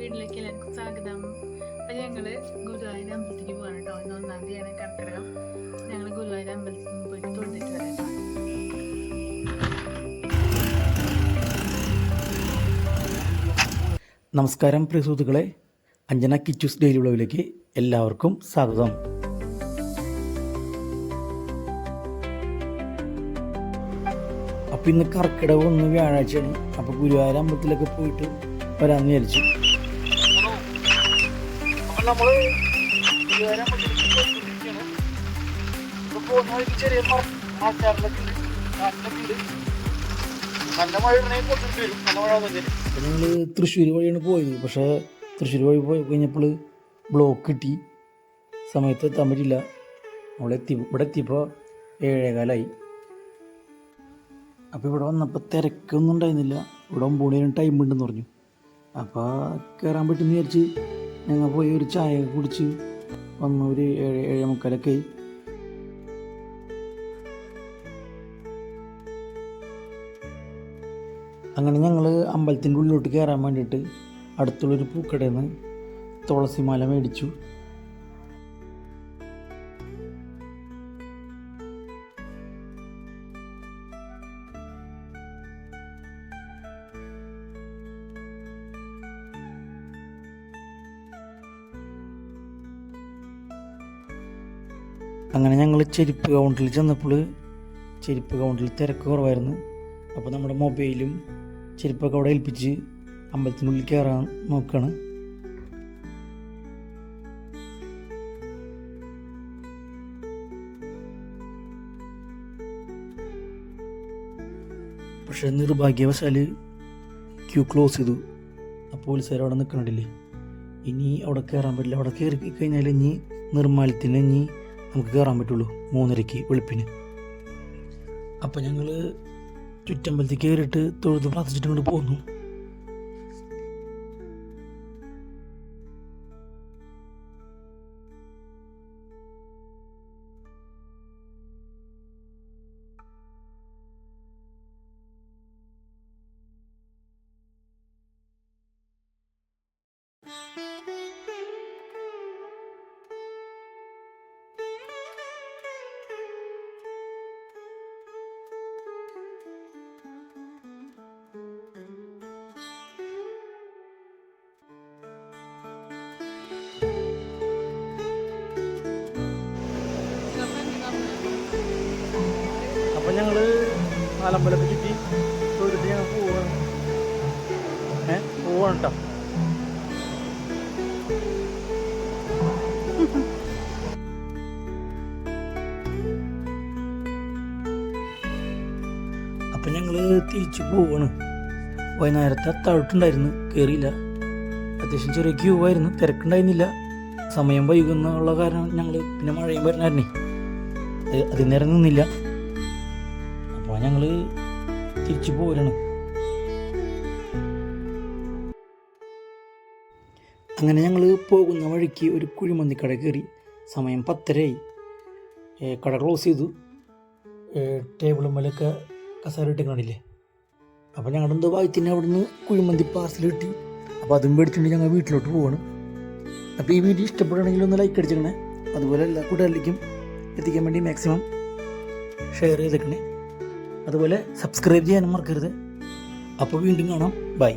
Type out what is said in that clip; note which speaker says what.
Speaker 1: വീട്ടിലേക്ക് എല്ലാവർക്കും സ്വാഗതം. അപ്പം ഞങ്ങൾ ഗുരുവായൂർ അമ്പലത്തിലേക്ക് പോകാൻ കേട്ടോ. ഇന്ന് 1-ാം തീയതിയാണ് കർക്കിടകം. ഞങ്ങൾ ഗുരുവായൂർ അമ്പലത്തിൽ പോയിട്ട് തൊഴുതിട്ട് വരാം.
Speaker 2: നമസ്കാരം പ്രിയ സുഹൃത്തുക്കളെ, അഞ്ജന കിച്ചൂസ് ഡെയിലി വ്ളോഗിലേക്ക് എല്ലാവർക്കും സ്വാഗതം. അപ്പോൾ ഇന്ന് കർക്കിടകം 1 വ്യാഴാഴ്ചയാണ്. അപ്പോൾ ഗുരുവായൂർ അമ്പലത്തിലൊക്കെ പോയിട്ട് വരാമെന്ന് വിചാരിച്ചു. അപ്പോൾ നമ്മൾ ഗുരുവായൂർ അമ്പലത്തിലേക്ക് ചെറിയ മാറ്റാറിലൊക്കെ നല്ല മഴ വരും. നല്ല മഴ വന്നിട്ട് ഞങ്ങൾ തൃശ്ശൂർ വഴിയാണ് പോയത്. പക്ഷേ തൃശ്ശൂർ വഴി പോയി കഴിഞ്ഞപ്പോൾ ബ്ലോക്ക് കിട്ടി, സമയത്ത് എത്താൻ പറ്റില്ല. ഇവിടെ എത്തിയപ്പോൾ 7:15. അപ്പോൾ ഇവിടെ വന്നപ്പോൾ തിരക്കൊന്നും ഉണ്ടായിരുന്നില്ല. ഇവിടെ 9 ടൈം ഉണ്ടെന്ന് പറഞ്ഞു. അപ്പോൾ കയറാൻ പറ്റുമെന്ന് വിചാരിച്ച് ഞങ്ങൾ പോയി ഒരു ചായ കുടിച്ച് വന്ന് ഒരു 7:45 ആയി. അങ്ങനെ ഞങ്ങൾ അമ്പലത്തിൻ്റെ ഉള്ളിലോട്ട് കയറാൻ വേണ്ടിയിട്ട് അടുത്തുള്ളൊരു പൂക്കടയിൽ നിന്ന് തുളസിമാല മേടിച്ചു. അങ്ങനെ ഞങ്ങൾ ചെരുപ്പ് കൗണ്ടറിൽ ചെന്നപ്പോൾ ചെരുപ്പ് കൗണ്ടറിൽ തിരക്ക് കുറവായിരുന്നു. അപ്പോൾ നമ്മുടെ മൊബൈലും ചെരുപ്പൊക്കെ അവിടെ ഏൽപ്പിച്ച് അമ്പലത്തിനുള്ളിൽ കയറാൻ നോക്കുകയാണ്. പക്ഷേ നിർഭാഗ്യവശാൽ ക്യൂ ക്ലോസ് ചെയ്തു. ആ പോലീസുകാർ അവിടെ നിൽക്കണില്ലേ, ഇനി അവിടെ കയറാൻ പറ്റില്ല. അവിടെ കയറി കഴിഞ്ഞാൽ ഇനി നിർമ്മാല്യത്തിന് ഇനി നമുക്ക് കയറാൻ പറ്റുള്ളൂ 3:30 വെളുപ്പിന്. അപ്പോൾ ഞങ്ങൾ ചുറ്റമ്പലത്തിൽ കയറിയിട്ട് തൊഴുത് പ്രാർത്ഥിച്ചിട്ട് ഇങ്ങോട്ട് പോന്നു. അപ്പം ഞങ്ങൾ നാലമ്പലത്തിൽ ചുറ്റി തൊഴുതിട്ട് ഞങ്ങൾ പോവാണ് കേട്ടോ. അപ്പം ഞങ്ങൾ തിരിച്ചു പോവാണ്. വൈകുന്നേരത്തെ അത്താഴത്തുണ്ടായിരുന്നു, കയറിയില്ല. അത്യാവശ്യം ചെറിയ ക്യൂ ആയിരുന്നു, തിരക്കുണ്ടായിരുന്നില്ല. സമയം വൈകുന്നുള്ള കാരണം ഞങ്ങൾ പിന്നെ മഴയും വരുന്നായിരുന്നേ അതിൽ നേരം നിന്നില്ല. അപ്പോൾ ഞങ്ങൾ തിരിച്ചു പോരാണ്. അങ്ങനെ ഞങ്ങൾ പോകുന്ന വഴിക്ക് ഒരു കുഴിമന്തിക്കട കയറി. സമയം 10:30 ആയി. കട ക്ലോസ് ചെയ്തു. ടേബിളും മേലൊക്കെ കസേര ഇട്ടിക്കണില്ലേ. അപ്പോൾ ഞങ്ങളുടെ എന്തോ ഭാഗ്യത്തിന് അവിടുന്ന് കുഴിമന്തി പാർസൽ കിട്ടി. അപ്പോൾ അതും മേടിച്ചുകൊണ്ട് ഞങ്ങൾ വീട്ടിലോട്ട് പോവാണ്. അപ്പോൾ ഈ വീഡിയോ ഇഷ്ടപ്പെടുകയാണെങ്കിൽ ഒന്ന് ലൈക്ക് അടിച്ചിരിക്കണേ. അതുപോലെ എല്ലാ കൂട്ടുകാരിലേക്കും എത്തിക്കാൻ വേണ്ടി മാക്സിമം ഷെയർ ചെയ്തേക്കണേ. അതുപോലെ സബ്സ്ക്രൈബ് ചെയ്യാനും മറക്കരുത്. അപ്പോൾ വീണ്ടും കാണാം. ബൈ.